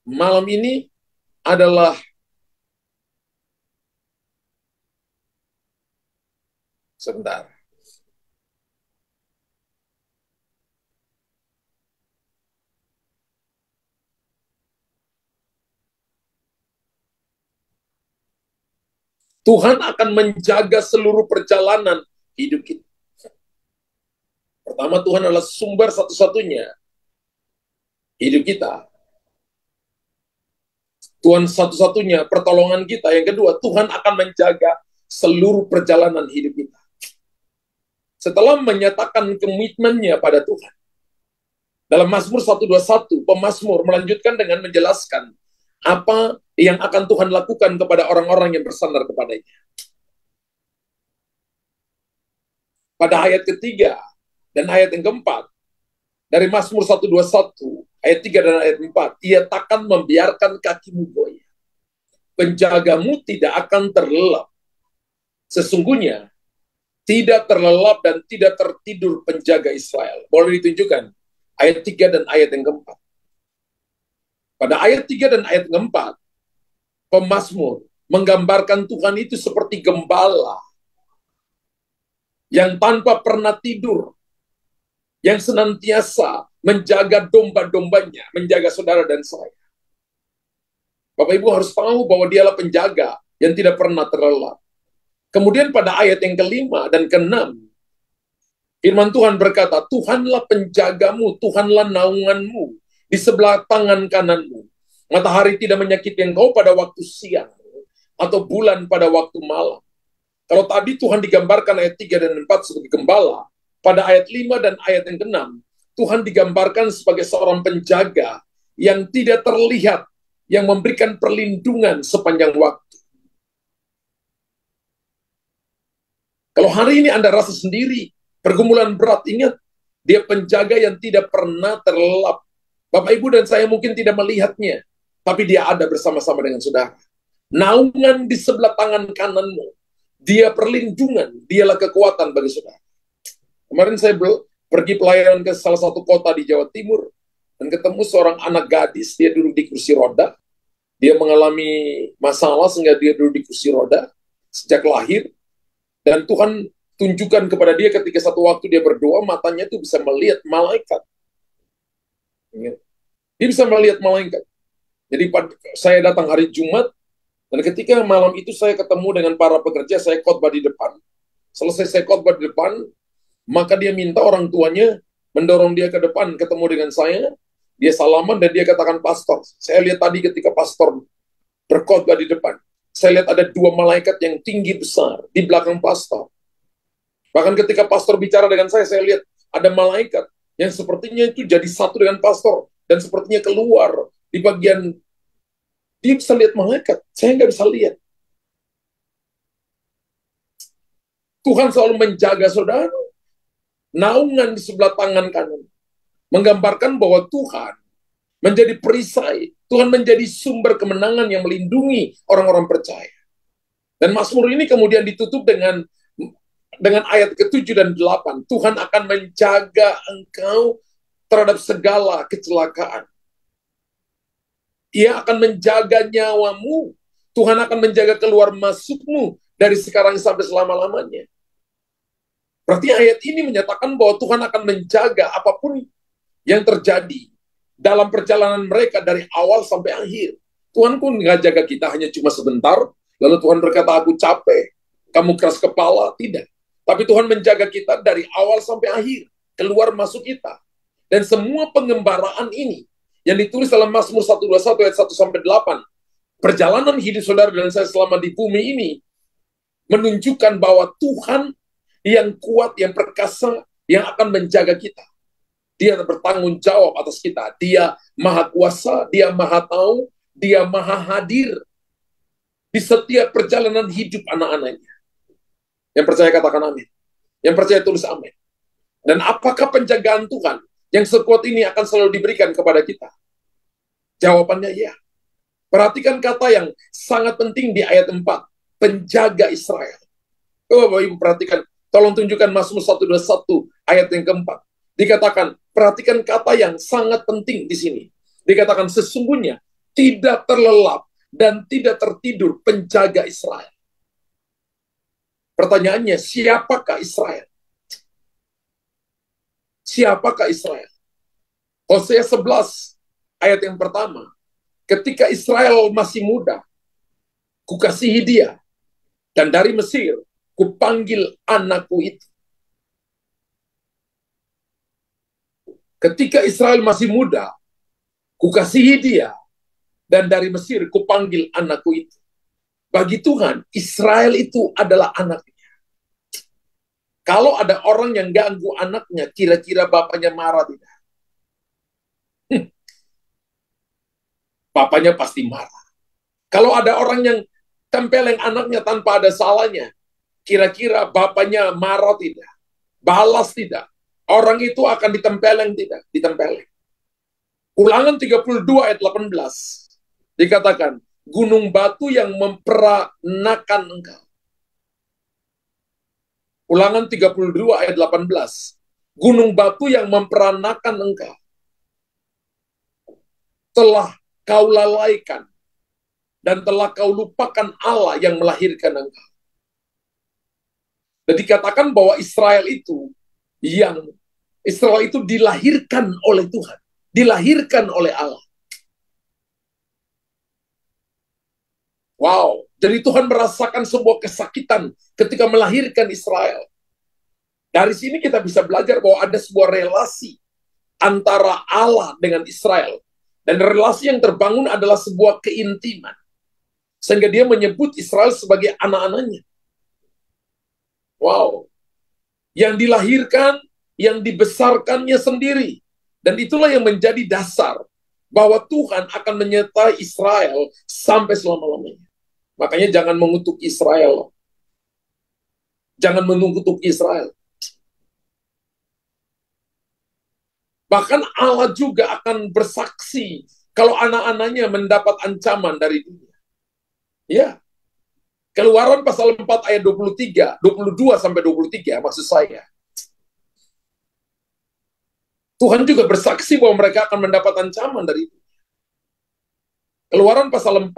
malam ini adalah sebentar. Tuhan akan menjaga seluruh perjalanan hidup kita. Pertama, Tuhan adalah sumber satu-satunya hidup kita. Tuhan satu-satunya pertolongan kita. Yang kedua, Tuhan akan menjaga seluruh perjalanan hidup kita. Setelah menyatakan komitmennya pada Tuhan, dalam Mazmur 121, pemazmur melanjutkan dengan menjelaskan apa yang akan Tuhan lakukan kepada orang-orang yang bersandar kepadanya. Pada ayat ketiga dan ayat yang keempat, dari Mazmur 121, ayat 3 dan ayat 4, Ia takkan membiarkan kakimu goyah. Penjagamu tidak akan terlelap. Sesungguhnya, tidak terlelap dan tidak tertidur penjaga Israel. Boleh ditunjukkan ayat 3 dan ayat yang keempat. Pada ayat 3 dan ayat keempat, pemazmur menggambarkan Tuhan itu seperti gembala yang tanpa pernah tidur, yang senantiasa menjaga domba-dombanya, menjaga saudara dan saya. Bapak Ibu harus tahu bahwa dialah penjaga yang tidak pernah terlelap. Kemudian pada ayat yang kelima dan keenam, firman Tuhan berkata, Tuhanlah penjagamu, Tuhanlah naunganmu di sebelah tangan kananmu. Matahari tidak menyakiti engkau pada waktu siang, atau bulan pada waktu malam. Kalau tadi Tuhan digambarkan ayat 3 dan 4 sebagai gembala, pada ayat 5 dan ayat yang ke-6, Tuhan digambarkan sebagai seorang penjaga yang tidak terlihat, yang memberikan perlindungan sepanjang waktu. Kalau hari ini Anda rasa sendiri, pergumulan berat, ingat, dia penjaga yang tidak pernah terlelap. Bapak, Ibu, dan saya mungkin tidak melihatnya, tapi dia ada bersama-sama dengan saudara. Naungan di sebelah tangan kananmu. Dia perlindungan, dialah kekuatan bagi saudara. Kemarin saya pergi pelayanan ke salah satu kota di Jawa Timur, dan ketemu seorang anak gadis, dia duduk di kursi roda. Dia mengalami masalah sehingga dia duduk di kursi roda sejak lahir. Dan Tuhan tunjukkan kepada dia ketika satu waktu dia berdoa, matanya itu bisa melihat malaikat. Dia bisa melihat malaikat. Jadi saya datang hari Jumat, dan ketika malam itu saya ketemu dengan para pekerja, saya khotbah di depan. Selesai saya khotbah di depan, maka dia minta orang tuanya mendorong dia ke depan, ketemu dengan saya, dia salaman dan dia katakan, pastor. Saya lihat tadi ketika pastor berkhotbah di depan. Saya lihat ada 2 malaikat yang tinggi besar di belakang pastor. Bahkan ketika pastor bicara dengan saya lihat ada malaikat yang sepertinya itu jadi satu dengan pastor. Dan sepertinya keluar di bagian, dia bisa lihat malaikat. Saya nggak bisa lihat. Tuhan selalu menjaga saudara. Naungan di sebelah tangan kanan. Menggambarkan bahwa Tuhan menjadi perisai. Tuhan menjadi sumber kemenangan yang melindungi orang-orang percaya. Dan Mazmur ini kemudian ditutup dengan ayat ke-7 dan 8. Tuhan akan menjaga engkau terhadap segala kecelakaan. Ia akan menjaga nyawamu. Tuhan akan menjaga keluar masukmu dari sekarang sampai selama-lamanya. Berarti ayat ini menyatakan bahwa Tuhan akan menjaga apapun yang terjadi dalam perjalanan mereka dari awal sampai akhir. Tuhan pun nggak jaga kita hanya cuma sebentar, lalu Tuhan berkata, aku capek, kamu keras kepala. Tidak. Tapi Tuhan menjaga kita dari awal sampai akhir, keluar masuk kita. Dan semua pengembaraan ini yang ditulis dalam Mazmur 121 ayat 1-8, perjalanan hidup saudara dan saya selama di bumi ini menunjukkan bahwa Tuhan yang kuat, yang perkasa, yang akan menjaga kita. Dia bertanggung jawab atas kita. Dia maha kuasa, dia maha tahu, dia maha hadir di setiap perjalanan hidup anak-anaknya. Yang percaya katakan amin. Yang percaya tulis amin. Dan apakah penjagaan Tuhan yang sekuat ini akan selalu diberikan kepada kita? Jawabannya ya. Perhatikan kata yang sangat penting di ayat 4. Penjaga Israel. Bapak Ibu perhatikan. Tolong tunjukkan Mazmur 121 ayat yang keempat. Dikatakan, perhatikan kata yang sangat penting di sini. Dikatakan sesungguhnya tidak terlelap dan tidak tertidur penjaga Israel. Pertanyaannya, siapakah Israel? Siapakah Israel? Hosea 11 ayat yang pertama. Ketika Israel masih muda, kukasihi dia, dan dari Mesir kupanggil anakku itu. Ketika Israel masih muda, kukasihi dia, dan dari Mesir kupanggil anakku itu. Bagi Tuhan, Israel itu adalah anaknya. Kalau ada orang yang ganggu anaknya, kira-kira bapaknya marah tidak? Bapaknya pasti marah. Kalau ada orang yang tempeleng anaknya tanpa ada salahnya, kira-kira bapaknya marah tidak? Balas tidak? Orang itu akan ditempeleng tidak? Ditempeleng. Ulangan 32 ayat 18 dikatakan, gunung batu yang memperanakan engkau. Ulangan 32 ayat 18. Gunung batu yang memperanakan engkau telah kau lalaikan dan telah kau lupakan Allah yang melahirkan engkau. Dan dikatakan bahwa Israel itu dilahirkan oleh Tuhan, dilahirkan oleh Allah. Wow, jadi Tuhan merasakan sebuah kesakitan ketika melahirkan Israel. Dari sini kita bisa belajar bahwa ada sebuah relasi antara Allah dengan Israel. Dan relasi yang terbangun adalah sebuah keintiman. Sehingga dia menyebut Israel sebagai anak-anaknya. Wow. Yang dilahirkan, yang dibesarkannya sendiri. Dan itulah yang menjadi dasar bahwa Tuhan akan menyertai Israel sampai selama-lamanya. Makanya jangan mengutuk Israel. Jangan mengutuk Israel. Bahkan Allah juga akan bersaksi kalau anak-anaknya mendapat ancaman dari dunia. Ya. Keluaran pasal 4 ayat 23, 22 sampai 23 maksud saya. Tuhan juga bersaksi bahwa mereka akan mendapat ancaman dari dunia. Keluaran pasal 4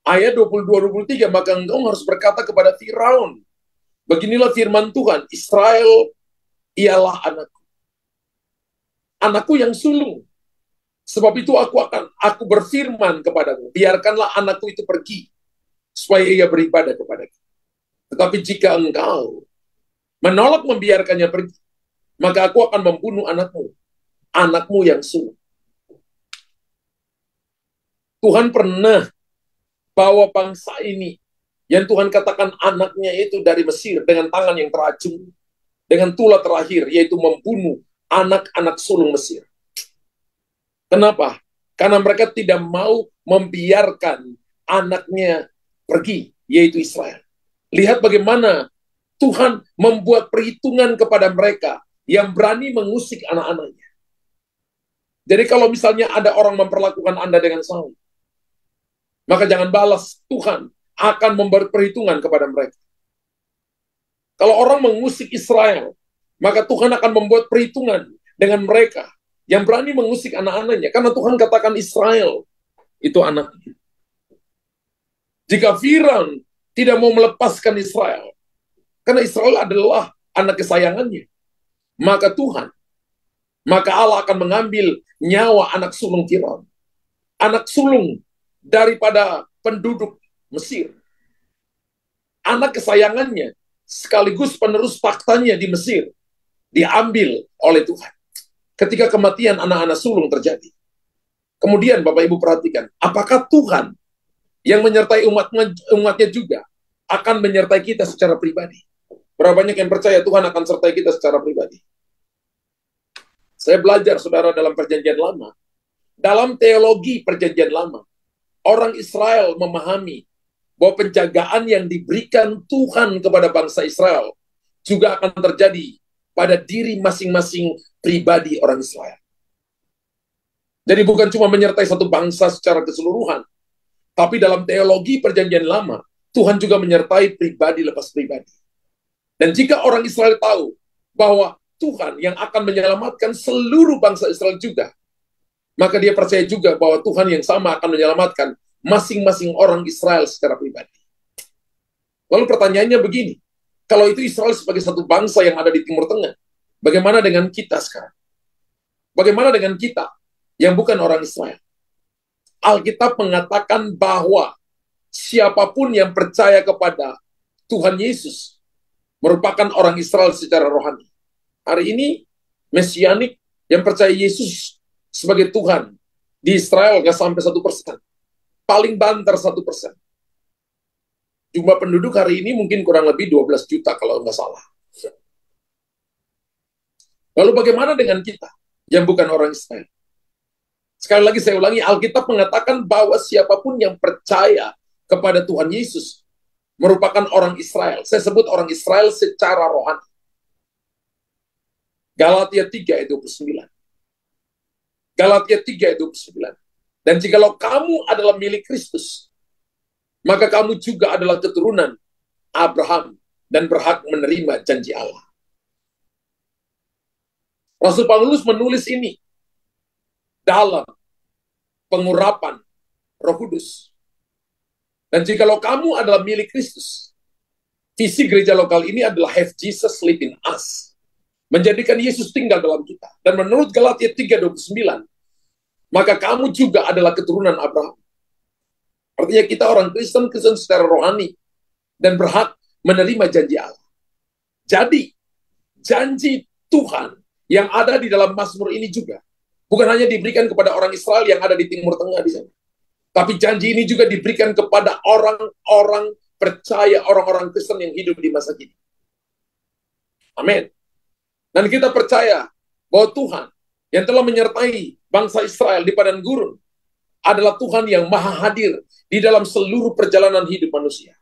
ayat 22-23, maka engkau harus berkata kepada Firaun, beginilah firman Tuhan, Israel ialah anakku. Anakku yang sulung. Sebab itu aku berfirman kepadamu, biarkanlah anakku itu pergi, supaya ia beribadah kepadaku. Tetapi jika engkau menolak membiarkannya pergi, maka aku akan membunuh anakmu yang sulung. Tuhan pernah bahwa bangsa ini yang Tuhan katakan anaknya itu dari Mesir dengan tangan yang teracung, dengan tulah terakhir, yaitu membunuh anak-anak sulung Mesir. Kenapa? Karena mereka tidak mau membiarkan anaknya pergi, yaitu Israel. Lihat bagaimana Tuhan membuat perhitungan kepada mereka yang berani mengusik anak-anaknya. Jadi kalau misalnya ada orang memperlakukan Anda dengan salah, maka jangan balas. Tuhan akan memberi perhitungan kepada mereka. Kalau orang mengusik Israel, maka Tuhan akan membuat perhitungan dengan mereka yang berani mengusik anak-anaknya. Karena Tuhan katakan Israel itu anaknya. Jika Firaun tidak mau melepaskan Israel, karena Israel adalah anak kesayangannya, maka Allah akan mengambil nyawa anak sulung Firaun, anak sulung daripada penduduk Mesir, anak kesayangannya, sekaligus penerus taktanya di Mesir, diambil oleh Tuhan. Ketika kematian anak-anak sulung terjadi. Kemudian Bapak Ibu perhatikan, apakah Tuhan yang menyertai umatnya juga akan menyertai kita secara pribadi? Berapa banyak yang percaya Tuhan akan sertai kita secara pribadi? Saya belajar, saudara, dalam perjanjian lama. Dalam teologi perjanjian lama, orang Israel memahami bahwa penjagaan yang diberikan Tuhan kepada bangsa Israel juga akan terjadi pada diri masing-masing pribadi orang Israel. Jadi bukan cuma menyertai satu bangsa secara keseluruhan, tapi dalam teologi perjanjian lama, Tuhan juga menyertai pribadi lepas pribadi. Dan jika orang Israel tahu bahwa Tuhan yang akan menyelamatkan seluruh bangsa Israel juga, maka dia percaya juga bahwa Tuhan yang sama akan menyelamatkan masing-masing orang Israel secara pribadi. Lalu pertanyaannya begini, kalau itu Israel sebagai satu bangsa yang ada di Timur Tengah, bagaimana dengan kita sekarang? Bagaimana dengan kita yang bukan orang Israel? Alkitab mengatakan bahwa siapapun yang percaya kepada Tuhan Yesus merupakan orang Israel secara rohani. Hari ini, Mesianik yang percaya Yesus sebagai Tuhan di Israel nggak sampai 1%. Paling banter 1%. Jumlah penduduk hari ini mungkin kurang lebih 12 juta kalau nggak salah. Lalu bagaimana dengan kita yang bukan orang Israel? Sekali lagi saya ulangi, Alkitab mengatakan bahwa siapapun yang percaya kepada Tuhan Yesus merupakan orang Israel. Saya sebut orang Israel secara rohani. Galatia 3 ayat 29. Galatia 3 ayat 29. Dan jikalau kamu adalah milik Kristus, maka kamu juga adalah keturunan Abraham dan berhak menerima janji Allah. Rasul Paulus menulis ini dalam pengurapan Roh Kudus. Dan jikalau kamu adalah milik Kristus, visi gereja lokal ini adalah have Jesus live in us. Menjadikan Yesus tinggal dalam kita. Dan menurut Galatia 3:29, maka kamu juga adalah keturunan Abraham. Artinya kita orang Kristen secara rohani dan berhak menerima janji Allah. Jadi, janji Tuhan yang ada di dalam Mazmur ini juga bukan hanya diberikan kepada orang Israel yang ada di Timur Tengah di sana. Tapi janji ini juga diberikan kepada orang-orang percaya, orang-orang Kristen yang hidup di masa kini. Amin. Dan kita percaya bahwa Tuhan yang telah menyertai bangsa Israel di padang gurun adalah Tuhan yang maha hadir di dalam seluruh perjalanan hidup manusia.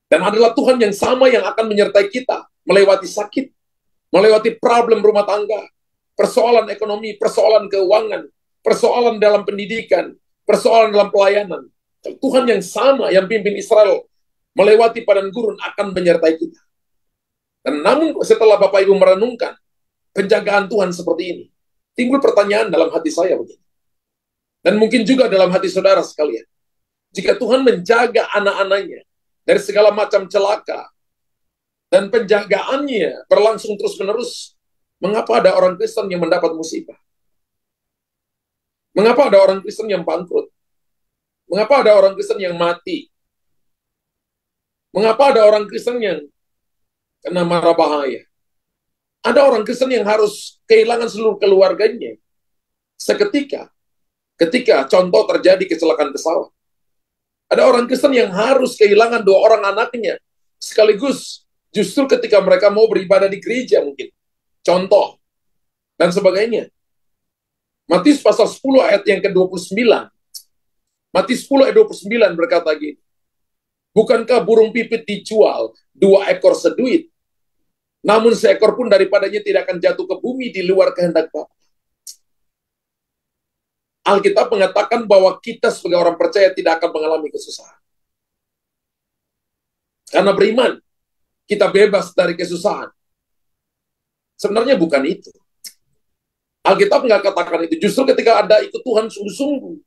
Dan adalah Tuhan yang sama yang akan menyertai kita melewati sakit, melewati problem rumah tangga, persoalan ekonomi, persoalan keuangan, persoalan dalam pendidikan, persoalan dalam pelayanan. Tuhan yang sama yang pimpin Israel melewati padang gurun akan menyertai kita. Dan namun setelah Bapak Ibu merenungkan penjagaan Tuhan seperti ini, timbul pertanyaan dalam hati saya begini. Dan mungkin juga dalam hati saudara sekalian. Jika Tuhan menjaga anak-anaknya dari segala macam celaka, dan penjagaannya berlangsung terus-menerus, mengapa ada orang Kristen yang mendapat musibah? Mengapa ada orang Kristen yang bangkrut? Mengapa ada orang Kristen yang mati? Mengapa ada orang Kristen yang kena mara bahaya? Ada orang Kristen yang harus kehilangan seluruh keluarganya seketika ketika contoh terjadi kecelakaan pesawat. Ada orang Kristen yang harus kehilangan 2 orang anaknya sekaligus, justru ketika mereka mau beribadah di gereja mungkin. Contoh, dan sebagainya. Matius pasal 10 ayat yang ke-29. Matius 10 ayat 29 berkata gini, bukankah burung pipit dijual 2 ekor seduit? Namun seekor pun daripadanya tidak akan jatuh ke bumi di luar kehendak Bapa. Alkitab mengatakan bahwa kita sebagai orang percaya tidak akan mengalami kesusahan. Karena beriman, kita bebas dari kesusahan. Sebenarnya bukan itu. Alkitab nggak katakan itu. Justru ketika ada ikut Tuhan sungguh-sungguh.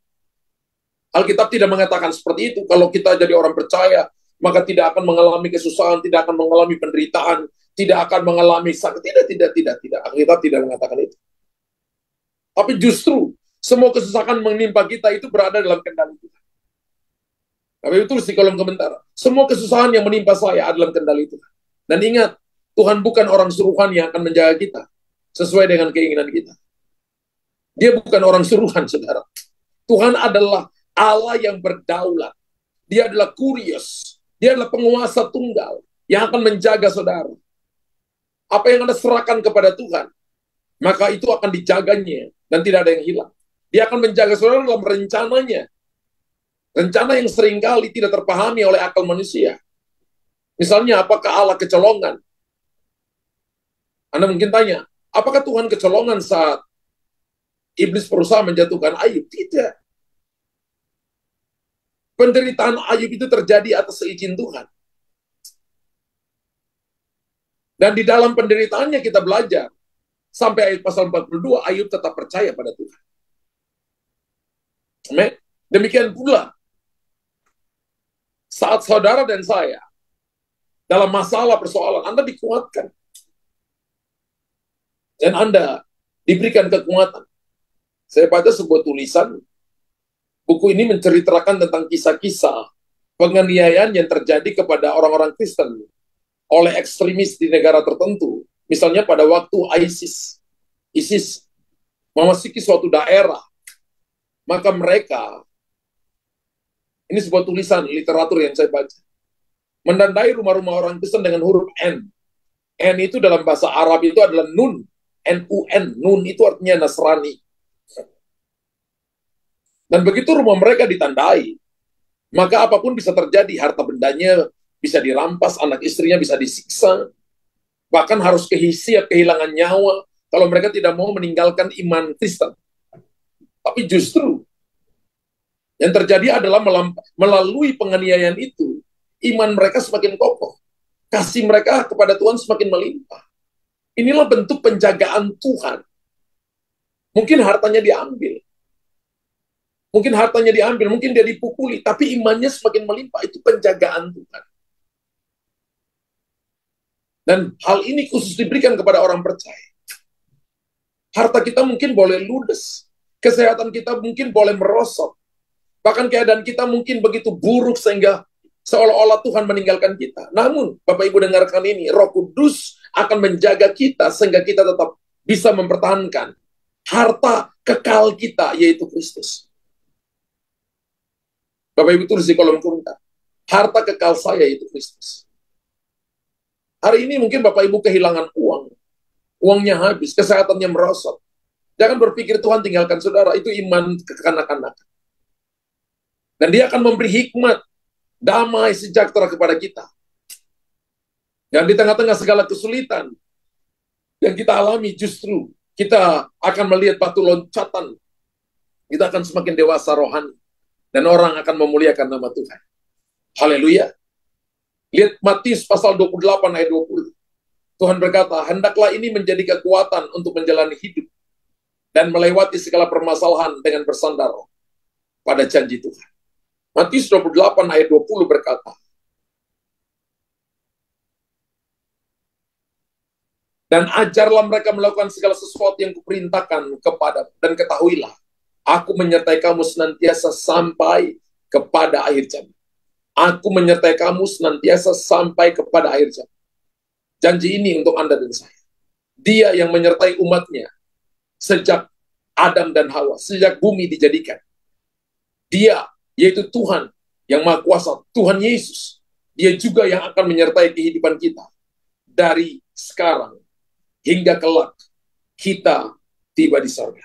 Alkitab tidak mengatakan seperti itu. Kalau kita jadi orang percaya, maka tidak akan mengalami kesusahan, tidak akan mengalami penderitaan, tidak akan mengalami sakit. Tidak. Alkitab tidak mengatakan itu. Tapi justru, semua kesusahan menimpa kita itu berada dalam kendali kita. Tapi itu tulis di kolom komentar. Semua kesusahan yang menimpa saya adalah dalam kendali Tuhan. Dan ingat, Tuhan bukan orang suruhan yang akan menjaga kita sesuai dengan keinginan kita. Dia bukan orang suruhan, saudara. Tuhan adalah Allah yang berdaulat. Dia adalah kurios. Dia adalah penguasa tunggal yang akan menjaga saudara. Apa yang Anda serahkan kepada Tuhan, maka itu akan dijaganya dan tidak ada yang hilang. Dia akan menjaga saudara dalam rencananya. Rencana yang seringkali tidak terpahami oleh akal manusia. Misalnya, apakah Allah kecolongan? Anda mungkin tanya, apakah Tuhan kecolongan saat iblis berusaha menjatuhkan Ayub? Tidak. Penderitaan Ayub itu terjadi atas seizin Tuhan. Dan di dalam penderitaannya kita belajar. Sampai ayat pasal 42, Ayub tetap percaya pada Tuhan. Amen. Demikian pula, saat saudara dan saya dalam masalah persoalan, Anda dikuatkan. Dan Anda diberikan kekuatan. Saya baca sebuah tulisan. Buku ini menceritakan tentang kisah-kisah penganiayaan yang terjadi kepada orang-orang Kristen oleh ekstremis di negara tertentu. Misalnya pada waktu ISIS memasuki suatu daerah, maka mereka, ini sebuah tulisan literatur yang saya baca, mendandai rumah-rumah orang Kristen dengan huruf N. N itu dalam bahasa Arab itu adalah Nun. N-U-N. Nun itu artinya Nasrani. Dan begitu rumah mereka ditandai, maka apapun bisa terjadi. Harta bendanya bisa dirampas, anak istrinya bisa disiksa, bahkan harus kehilangan nyawa kalau mereka tidak mau meninggalkan iman Kristen. Tapi justru yang terjadi adalah melalui penganiayaan itu, iman mereka semakin kokoh. Kasih mereka kepada Tuhan semakin melimpah. Inilah bentuk penjagaan Tuhan. Mungkin hartanya diambil. Mungkin dia dipukuli, tapi imannya semakin melimpah. Itu penjagaan Tuhan. Dan hal ini khusus diberikan kepada orang percaya. Harta kita mungkin boleh ludes. Kesehatan kita mungkin boleh merosot. Bahkan keadaan kita mungkin begitu buruk sehingga seolah-olah Tuhan meninggalkan kita. Namun, Bapak Ibu dengarkan ini, Roh Kudus akan menjaga kita sehingga kita tetap bisa mempertahankan harta kekal kita, yaitu Kristus. Bapak Ibu tulis di kolom komentar, harta kekal saya yaitu Kristus. Hari ini mungkin Bapak Ibu kehilangan uang. Uangnya habis, kesehatannya merosot. Jangan berpikir Tuhan tinggalkan saudara, itu iman kekanak-kanakan. Dan dia akan memberi hikmat, damai, sejahtera kepada kita. Dan di tengah-tengah segala kesulitan yang kita alami, justru kita akan melihat batu loncatan. Kita akan semakin dewasa rohani. Dan orang akan memuliakan nama Tuhan. Haleluya. Lihat Matius pasal 28 ayat 20. Tuhan berkata, hendaklah ini menjadi kekuatan untuk menjalani hidup dan melewati segala permasalahan dengan bersandar pada janji Tuhan. Matius 28 ayat 20 berkata, dan ajarlah mereka melakukan segala sesuatu yang kuperintahkan kepada, dan ketahuilah, aku menyertai kamu senantiasa sampai kepada akhir zaman. Aku menyertai kamu senantiasa sampai kepada akhir zaman. Janji ini untuk Anda dan saya. Dia yang menyertai umatnya sejak Adam dan Hawa, sejak bumi dijadikan. Dia, yaitu Tuhan, yang Maha Kuasa, Tuhan Yesus, Dia juga yang akan menyertai kehidupan kita dari sekarang hingga kelak kita tiba di sorga.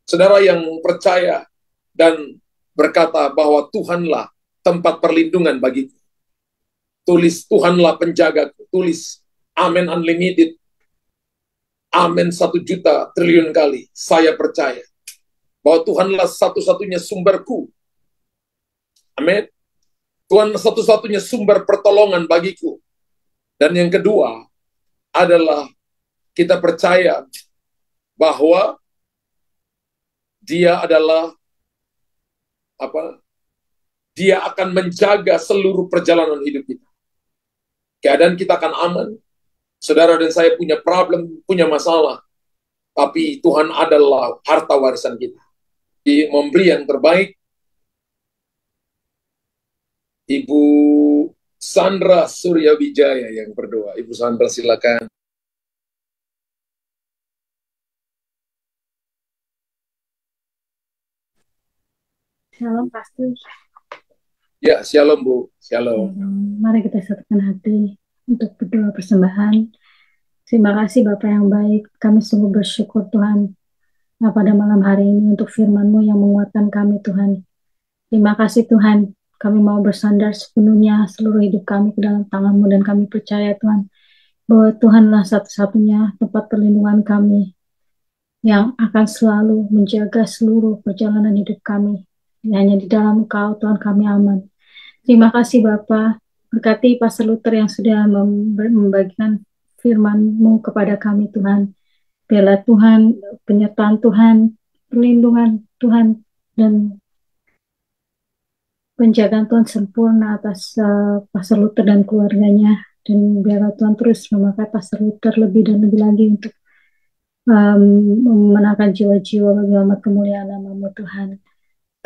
Saudara yang percaya dan berkata bahwa Tuhanlah tempat perlindungan bagiku. Tulis Tuhanlah penjagaku. Tulis Amen Unlimited. Amin 1 juta triliun kali. Saya percaya bahwa Tuhanlah satu-satunya sumberku. Amin. Tuhan satu-satunya sumber pertolongan bagiku. Dan yang kedua adalah kita percaya bahwa Dia adalah Dia akan menjaga seluruh perjalanan hidup kita. Keadaan kita akan aman. Saudara dan saya punya problem, punya masalah. Tapi Tuhan adalah harta warisan kita. Dia memberi yang terbaik. Ibu Sandra Suryawijaya yang berdoa. Ibu Sandra, silakan. Shalom, Pastor. Ya, shalom Bu. Shalom. Mari kita satukan hati untuk berdoa persembahan. Terima kasih Bapak yang baik. Kami sungguh bersyukur Tuhan pada malam hari ini untuk firman-Mu yang menguatkan kami Tuhan. Terima kasih Tuhan. Kami mau bersandar sepenuhnya seluruh hidup kami ke dalam tangan-Mu dan kami percaya Tuhan bahwa Tuhanlah satu-satunya tempat perlindungan kami yang akan selalu menjaga seluruh perjalanan hidup kami. Hanya di dalam Engkau Tuhan kami aman. Terima kasih Bapak, berkati Pastor Luther yang sudah membagikan firman-Mu kepada kami Tuhan. Biarlah Tuhan, penyertaan Tuhan, perlindungan Tuhan, dan penjagaan Tuhan sempurna atas Pastor Luther dan keluarganya. Dan biarlah Tuhan terus memakai Pastor Luther lebih dan lebih lagi untuk memenangkan jiwa-jiwa bagi amat kemuliaan nama-Mu Tuhan.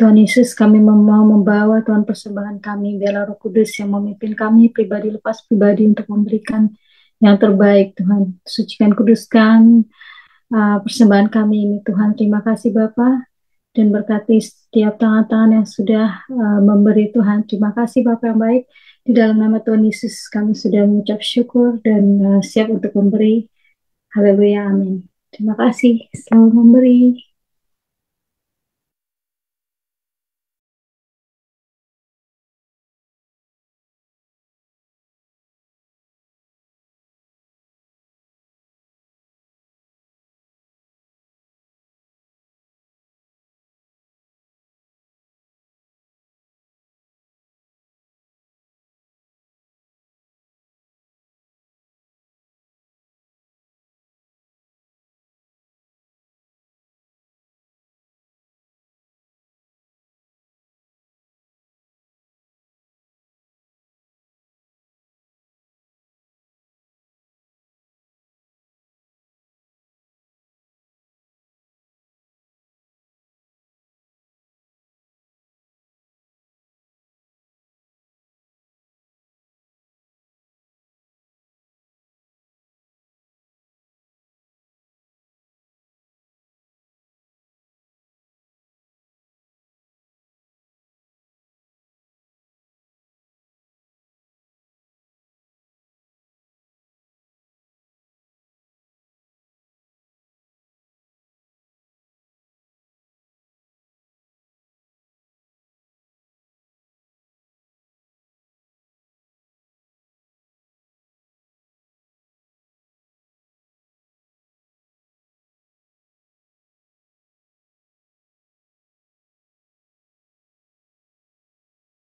Tuhan Yesus, kami mau membawa Tuhan persembahan kami, biarlah Roh Kudus yang memimpin kami pribadi lepas pribadi untuk memberikan yang terbaik Tuhan. Sucikan, kuduskan persembahan kami ini Tuhan. Terima kasih Bapa, dan berkati setiap tangan-tangan yang sudah memberi Tuhan. Terima kasih Bapa yang baik. Di dalam nama Tuhan Yesus kami sudah mengucap syukur dan siap untuk memberi. Haleluya, amin. Terima kasih, selalu memberi.